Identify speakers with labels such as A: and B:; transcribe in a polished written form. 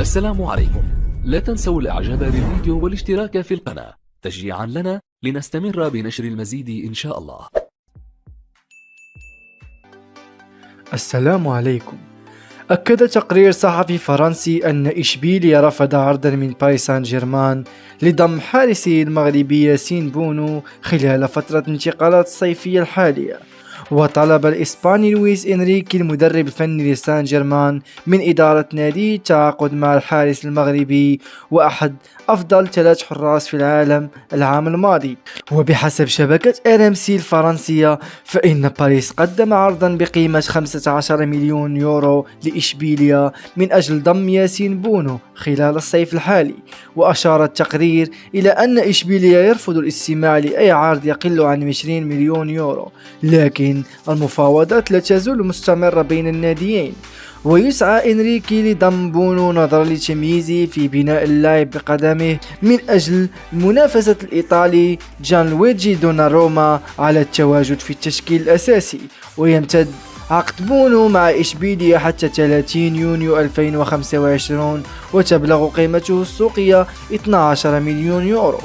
A: السلام عليكم. لا تنسوا الاعجاب بالفيديو والاشتراك في القناة تشجيعا لنا لنستمر بنشر المزيد إن شاء الله.
B: السلام عليكم. أكد تقرير صحفي فرنسي أن إشبيلية رفض عرضا من باريس سان جيرمان لضم حارسه المغربي ياسين بونو خلال فترة الانتقالات الصيفية الحالية، وطلب الإسباني لويس إنريكي المدرب الفني لسان جيرمان من إدارة ناديه التعاقد مع الحارس المغربي وأحد أفضل 3 حراس في العالم العام الماضي. وبحسب شبكة RMC الفرنسية فإن باريس قدم عرضا بقيمة 15 مليون يورو لإشبيلية من أجل ضم ياسين بونو خلال الصيف الحالي. وأشار التقرير إلى أن إشبيلية يرفض الاستماع لأي عرض يقل عن 20 مليون يورو، لكن المفاوضات لا تزال مستمرة بين الناديين. ويسعى إنريكي لضم بونو نظرا لتمييزه في بناء اللاعب بقدمه من أجل منافسة الإيطالي جان لويجي دوناروما على التواجد في التشكيل الأساسي. ويمتد عقد بونو مع إشبيلية حتى 30 يونيو 2025 وتبلغ قيمته السوقية 12 مليون يورو.